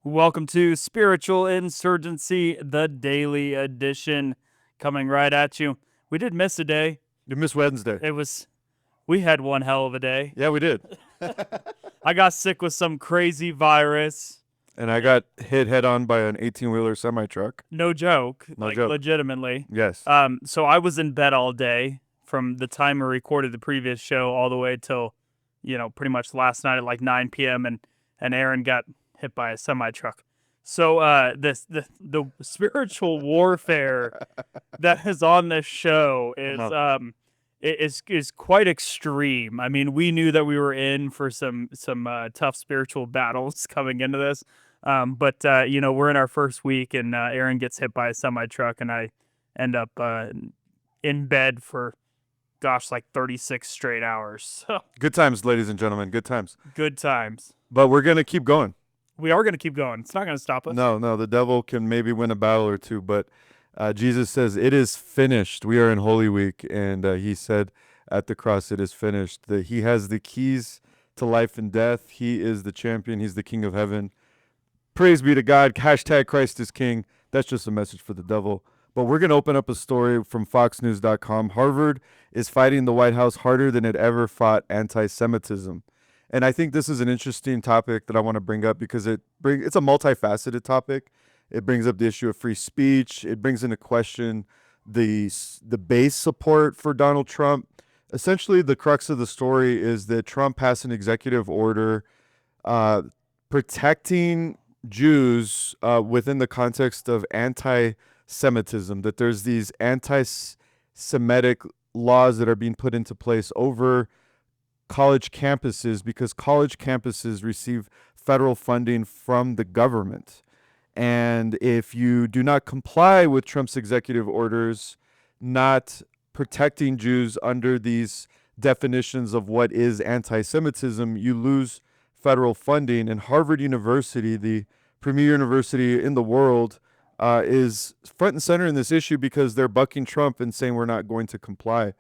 Welcome to Spiritual Insurgency, the daily edition, coming right at you. We did miss a day. You missed Wednesday. We had one hell of a day. Yeah, we did. I got sick with some crazy virus. And I got hit head on by an 18-wheeler semi-truck. No joke. No joke. Legitimately. Yes. So I was in bed all day from the time I recorded the previous show all the way till, pretty much last night at like 9 p.m. and Aaron got hit by a semi-truck. So the spiritual warfare that is on this show is quite extreme. I mean, we knew that we were in for some tough spiritual battles coming into this. But we're in our first week, and Aaron gets hit by a semi-truck, and I end up in bed for, like 36 straight hours. Good times, ladies and gentlemen. Good times. Good times. But we're going to keep going. We are going to keep going. It's not going to stop us. No, the devil can maybe win a battle or two, but Jesus says, it is finished. We are in Holy Week, and he said at the cross, it is finished. That he has the keys to life and death. He is the champion. He's the King of heaven. Praise be to God. Hashtag Christ is King. That's just a message for the devil. But we're going to open up a story from FoxNews.com. Harvard is fighting the White House harder than it ever fought anti-Semitism. And I think this is an interesting topic that I want to bring up because it's a multifaceted topic. It brings up the issue of free speech. It brings into question the base support for Donald Trump. Essentially, the crux of the story is that Trump passed an executive order protecting Jews within the context of anti-Semitism, that there's these anti-Semitic laws that are being put into place over college campuses because college campuses receive federal funding from the government. And if you do not comply with Trump's executive orders, not protecting Jews under these definitions of what is anti-Semitism, you lose federal funding. And Harvard University, the premier university in the world, is front and center in this issue because they're bucking Trump and saying we're not going to comply.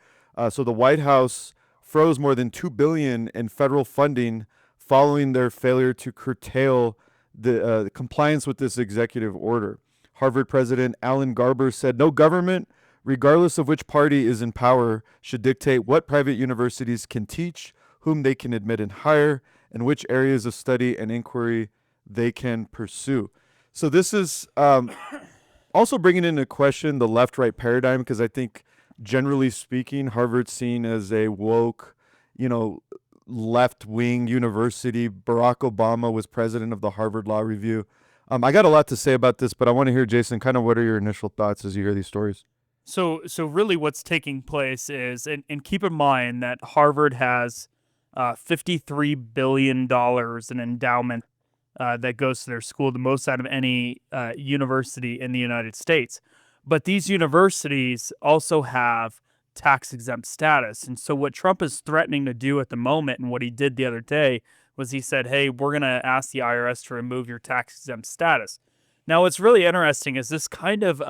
So the White House froze more than $2 billion in federal funding following their failure to curtail the compliance with this executive order. Harvard President Alan Garber said, "No government, regardless of which party is in power, should dictate what private universities can teach, whom they can admit and hire, and which areas of study and inquiry they can pursue." So this is also bringing into question the left-right paradigm, because I think, generally speaking, Harvard's seen as a woke, left-wing university. Barack Obama was president of the Harvard Law Review. I got a lot to say about this, but I want to hear, Jason, kind of what are your initial thoughts as you hear these stories? So really what's taking place is, and keep in mind that Harvard has $53 billion in endowment that goes to their school, the most out of any university in the United States. But these universities also have tax-exempt status. And so what Trump is threatening to do at the moment, and what he did the other day, was he said, hey, we're going to ask the IRS to remove your tax-exempt status. Now, what's really interesting is this kind of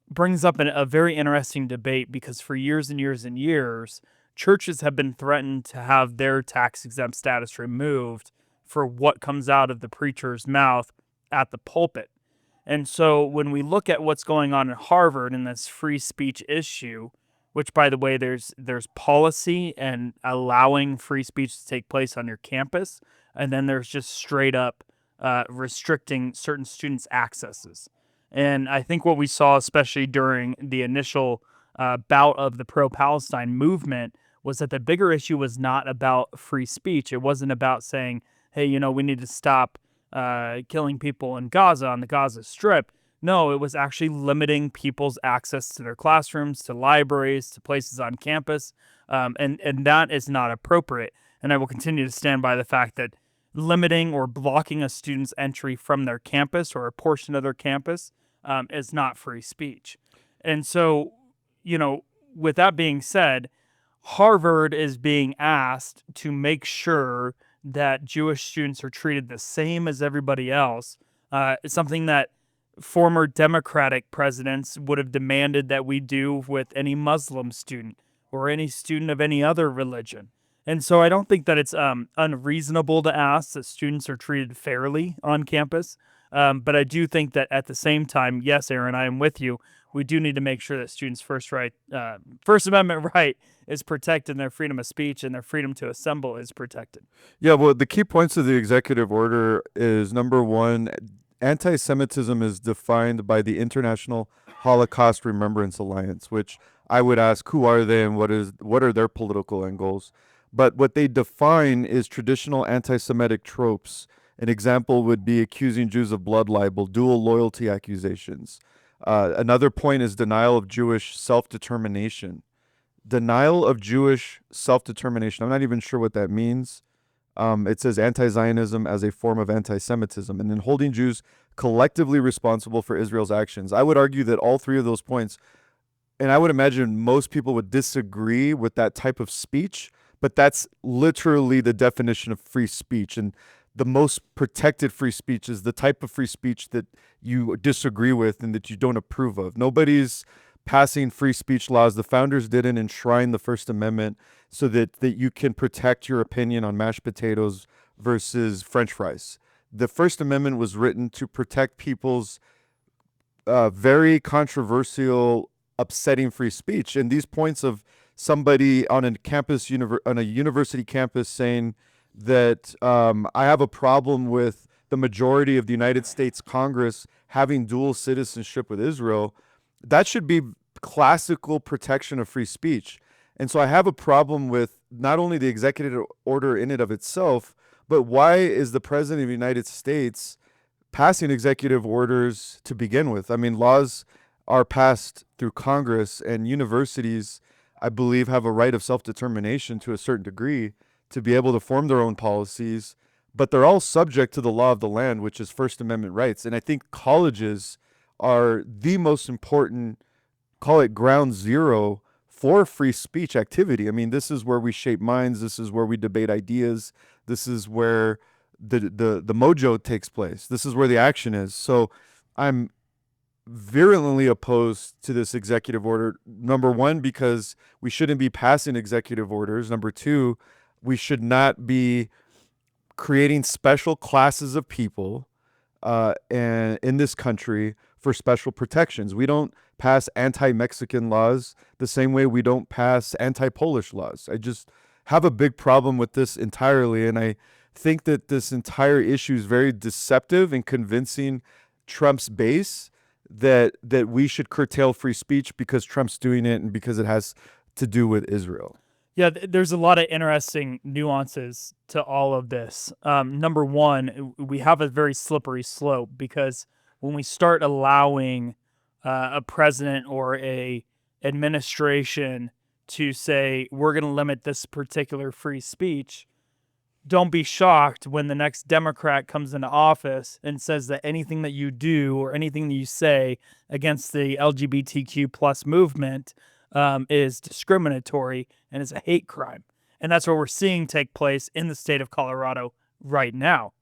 brings up a very interesting debate, because for years and years and years, churches have been threatened to have their tax-exempt status removed for what comes out of the preacher's mouth at the pulpit. And so when we look at what's going on at Harvard in this free speech issue, which, by the way, there's policy and allowing free speech to take place on your campus, and then there's just straight up restricting certain students' accesses. And I think what we saw, especially during the initial bout of the pro-Palestine movement, was that the bigger issue was not about free speech. It wasn't about saying, hey, we need to stop killing people in Gaza on the Gaza Strip. No, it was actually limiting people's access to their classrooms, to libraries, to places on campus, and that is not appropriate. And I will continue to stand by the fact that limiting or blocking a student's entry from their campus or a portion of their campus is not free speech. And so, with that being said, Harvard is being asked to make sure that Jewish students are treated the same as everybody else. It's something that former Democratic presidents would have demanded that we do with any Muslim student or any student of any other religion. And so I don't think that it's unreasonable to ask that students are treated fairly on campus. But I do think that at the same time, yes, Aaron, I am with you. We do need to make sure that students' First Amendment right is protected, and their freedom of speech and their freedom to assemble is protected. Yeah, well, the key points of the executive order is number one, anti-Semitism is defined by the International Holocaust Remembrance Alliance, which I would ask, who are they and what are their political end goals? But what they define is traditional anti-Semitic tropes. An example would be accusing Jews of blood libel, dual loyalty accusations. Another point is denial of Jewish self-determination. Denial of Jewish self-determination. I'm not even sure what that means. It says anti-Zionism as a form of anti-Semitism, and then holding Jews collectively responsible for Israel's actions. I would argue that all three of those points, and I would imagine most people would disagree with that type of speech, but that's literally the definition of free speech. And the most protected free speech is the type of free speech that you disagree with and that you don't approve of. Nobody's passing free speech laws. The founders didn't enshrine the First Amendment so that you can protect your opinion on mashed potatoes versus French fries. The First Amendment was written to protect people's very controversial, upsetting free speech. And these points of somebody on a university campus saying that I have a problem with the majority of the United States Congress having dual citizenship with Israel, that should be classical protection of free speech. And so I have a problem with not only the executive order in and of itself, but why is the president of the United States passing executive orders to begin with? I mean, laws are passed through Congress, and universities, I believe, have a right of self-determination to a certain degree to be able to form their own policies, but they're all subject to the law of the land, which is First Amendment rights. And I think colleges are the most important, call it ground zero for free speech activity. I mean, this is where we shape minds. This is where we debate ideas. This is where the mojo takes place. This is where the action is. So I'm virulently opposed to this executive order. Number one, because we shouldn't be passing executive orders. Number two, we should not be creating special classes of people and in this country for special protections. We don't pass anti-Mexican laws the same way we don't pass anti-Polish laws. I just have a big problem with this entirely, and I think that this entire issue is very deceptive and convincing Trump's base that we should curtail free speech because Trump's doing it and because it has to do with Israel. Yeah, there's a lot of interesting nuances to all of this. Number one, we have a very slippery slope because when we start allowing a president or a administration to say we're going to limit this particular free speech, don't be shocked when the next Democrat comes into office and says that anything that you do or anything that you say against the LGBTQ plus movement is discriminatory and is a hate crime. And that's what we're seeing take place in the state of Colorado right now.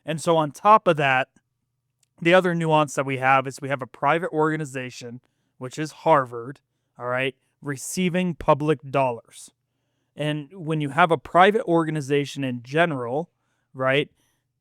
And so on top of that, the other nuance that we have is we have a private organization, which is Harvard, all right, receiving public dollars. And when you have a private organization in general, right,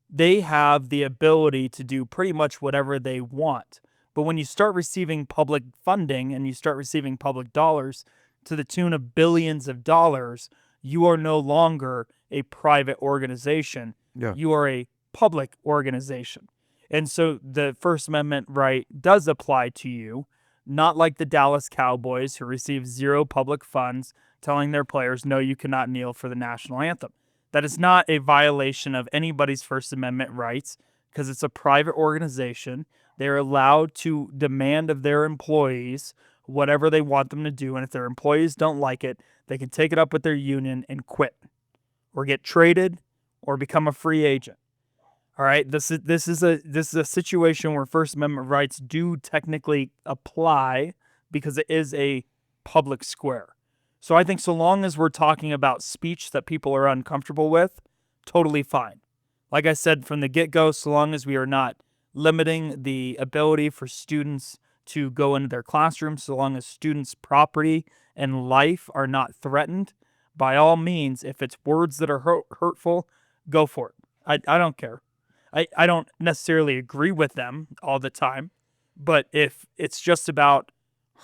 they have the ability to do pretty much whatever they want. But when you start receiving public funding and you start receiving public dollars to the tune of billions of dollars, you are no longer a private organization. Yeah. You are a public organization. And so the First Amendment right does apply to you, not like the Dallas Cowboys who receive zero public funds telling their players, no, you cannot kneel for the national anthem. That is not a violation of anybody's First Amendment rights because it's a private organization. They're allowed to demand of their employees whatever they want them to do. And if their employees don't like it, they can take it up with their union and quit or get traded or become a free agent. All right, this is a situation where First Amendment rights do technically apply because it is a public square. So I think so long as we're talking about speech that people are uncomfortable with, totally fine. Like I said from the get-go, so long as we are not limiting the ability for students to go into their classrooms, so long as students' property and life are not threatened by all means, if it's words that are hurtful, go for it. I don't care. I don't necessarily agree with them all the time, but if it's just about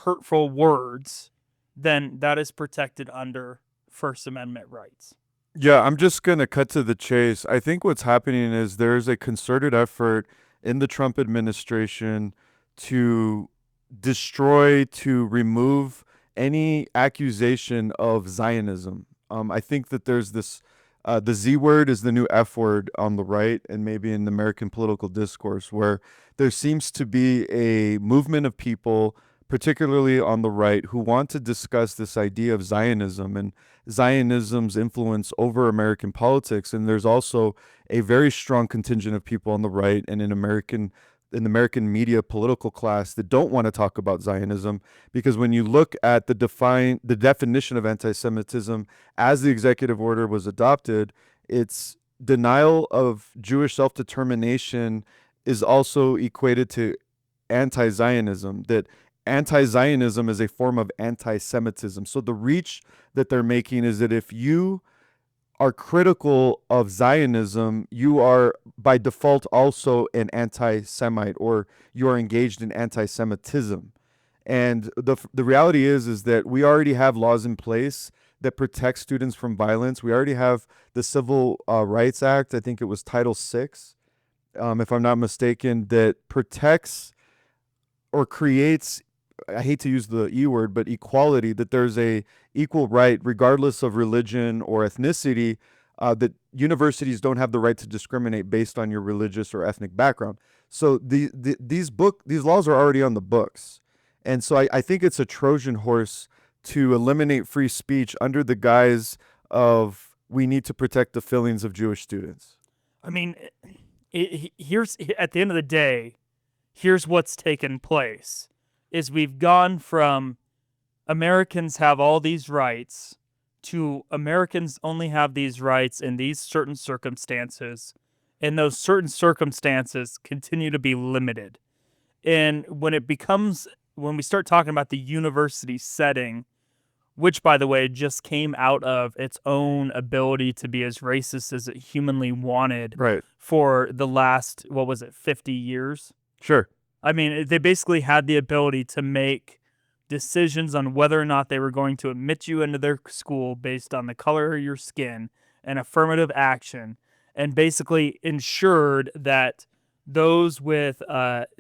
hurtful words, then that is protected under First Amendment rights. Yeah, I'm just going to cut to the chase. I think what's happening is there's a concerted effort in the Trump administration to destroy, to remove any accusation of Zionism. I think that there's this, the Z word is the new F word on the right and maybe in the American political discourse, where there seems to be a movement of people, particularly on the right, who want to discuss this idea of Zionism and Zionism's influence over American politics. And there's also a very strong contingent of people on the right and in the American media political class that don't want to talk about Zionism, because when you look at the definition of anti-Semitism as the executive order was adopted, it's denial of Jewish self-determination is also equated to anti-Zionism, that anti-Zionism is a form of anti-Semitism. So the reach that they're making is that if you are critical of Zionism, you are by default also an anti-Semite, or you are engaged in anti-Semitism. And the reality is that we already have laws in place that protect students from violence. We already have the Civil Rights Act, I think it was Title VI, if I'm not mistaken, that protects or creates, I hate to use the E word, but equality, that there's a equal right regardless of religion or ethnicity, that universities don't have the right to discriminate based on your religious or ethnic background. So these laws are already on the books. And so I think it's a Trojan horse to eliminate free speech under the guise of we need to protect the feelings of Jewish students. I mean, here's, at the end of the day, here's what's taken place, is we've gone from Americans have all these rights to Americans only have these rights in these certain circumstances, and those certain circumstances continue to be limited. And when we start talking about the university setting, which, by the way, just came out of its own ability to be as racist as it humanly wanted Right. for the last, 50 years? Sure. I mean, they basically had the ability to make decisions on whether or not they were going to admit you into their school based on the color of your skin and affirmative action, and basically ensured that those with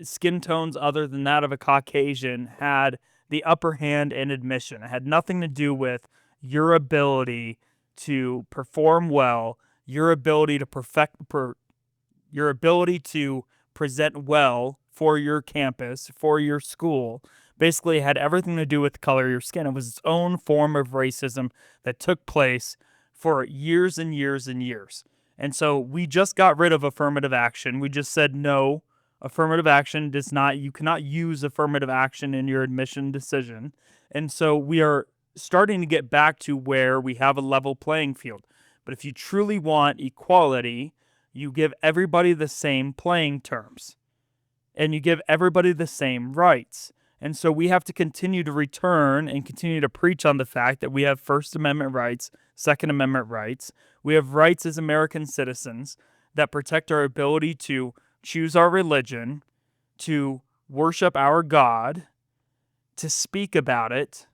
skin tones other than that of a Caucasian had the upper hand in admission. It had nothing to do with your ability to perform well, your ability to your ability to present well for your campus, for your school. Basically, it had everything to do with the color of your skin. It was its own form of racism that took place for years and years and years. And so we just got rid of affirmative action. We just said, no, affirmative action you cannot use affirmative action in your admission decision. And so we are starting to get back to where we have a level playing field. But if you truly want equality, you give everybody the same playing terms, and you give everybody the same rights. And so we have to continue to return and continue to preach on the fact that we have First Amendment rights, Second Amendment rights. We have rights as American citizens that protect our ability to choose our religion, to worship our God, to speak about it,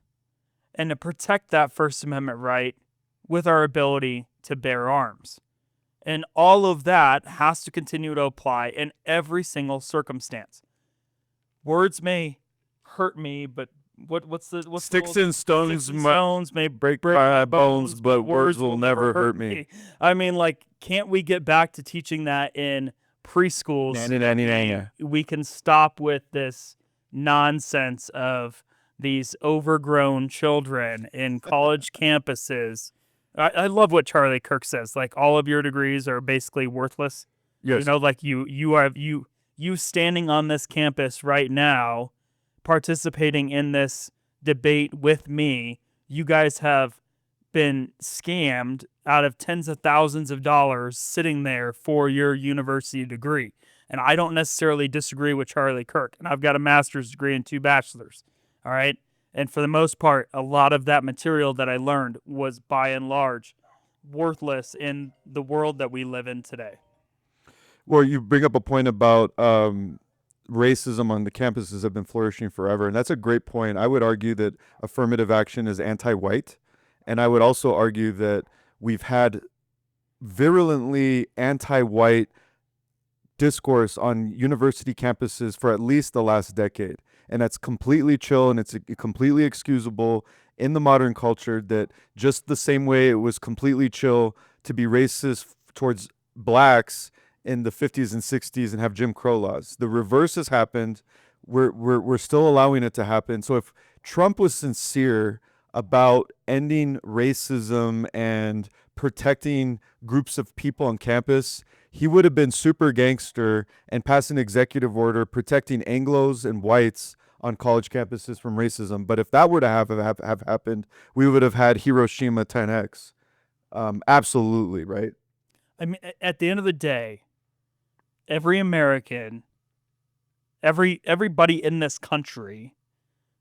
and to protect that First Amendment right with our ability to bear arms. And all of that has to continue to apply in every single circumstance. Words may hurt me, but what's Sticks and stones may break my bones, but words will never hurt me. I mean, like, can't we get back to teaching that in preschools? We can stop with this nonsense of these overgrown children in college campuses. I love what Charlie Kirk says. Like, all of your degrees are basically worthless. Yes. You know, like you standing on this campus right now, participating in this debate with me, you guys have been scammed out of tens of thousands of dollars sitting there for your university degree. And I don't necessarily disagree with Charlie Kirk. And I've got a master's degree and 2 bachelors. All right. And for the most part, a lot of that material that I learned was by and large worthless in the world that we live in today. Well, you bring up a point about racism on the campuses have been flourishing forever, and that's a great point. I would argue that affirmative action is anti-white, and I would also argue that we've had virulently anti-white discourse on university campuses for at least the last decade. And that's completely chill and it's completely excusable in the modern culture, that just the same way it was completely chill to be racist towards blacks in the 50s and 60s and have Jim Crow laws. The reverse has happened. We're still allowing it to happen. So if Trump was sincere about ending racism and protecting groups of people on campus, he would have been super gangster and passed an executive order protecting Anglos and whites on college campuses from racism. But if that were to have happened, we would have had Hiroshima 10X. Absolutely, right? I mean, at the end of the day, every American, everybody in this country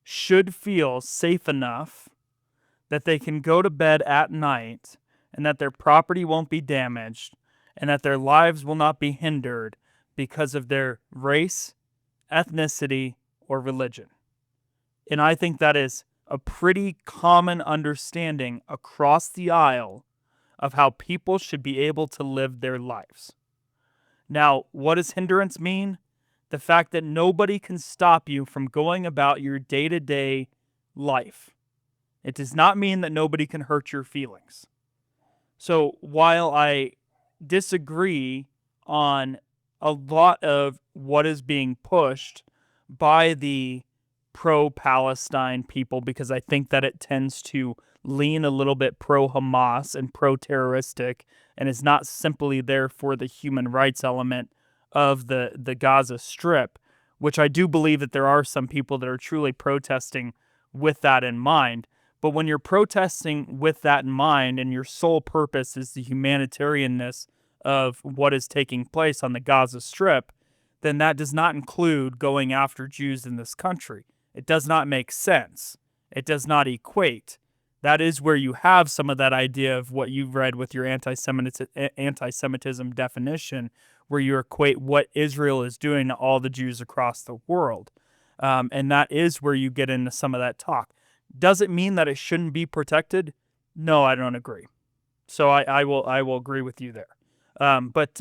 should feel safe enough that they can go to bed at night and that their property won't be damaged and that their lives will not be hindered because of their race, ethnicity, or religion. And I think that is a pretty common understanding across the aisle of how people should be able to live their lives. Now, what does hindrance mean? The fact that nobody can stop you from going about your day-to-day life. It does not mean that nobody can hurt your feelings. So while I disagree on a lot of what is being pushed by the pro-Palestine people, because I think that it tends to lean a little bit pro-Hamas and pro-terroristic and is not simply there for the human rights element of the Gaza Strip, which I do believe that there are some people that are truly protesting with that in mind. But when you're protesting with that in mind and your sole purpose is the humanitarianness of what is taking place on the Gaza Strip, then that does not include going after Jews in this country. It does not make sense. It does not equate. That is where you have some of that idea of what you've read with your anti-Semitism definition, where you equate what Israel is doing to all the Jews across the world. And that is where you get into some of that talk. Does it mean that it shouldn't be protected? No, I don't agree. So I will agree with you there. But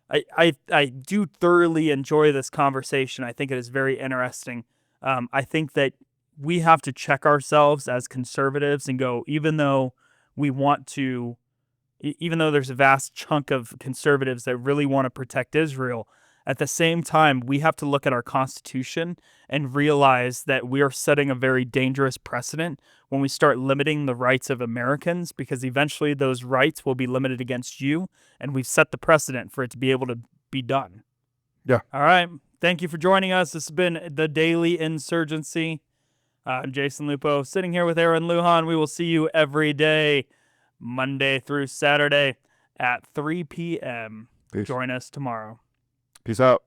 I do thoroughly enjoy this conversation. I think it is very interesting. I think that we have to check ourselves as conservatives and go, even though there's a vast chunk of conservatives that really want to protect Israel, at the same time, we have to look at our Constitution and realize that we are setting a very dangerous precedent when we start limiting the rights of Americans, because eventually those rights will be limited against you, and we've set the precedent for it to be able to be done. Yeah. All right. Thank you for joining us. This has been the Daily Insurgency. I'm Jason Lupo, sitting here with Aaron Lujan. We will see you every day, Monday through Saturday at 3 p.m. Peace. Join us tomorrow. Peace out.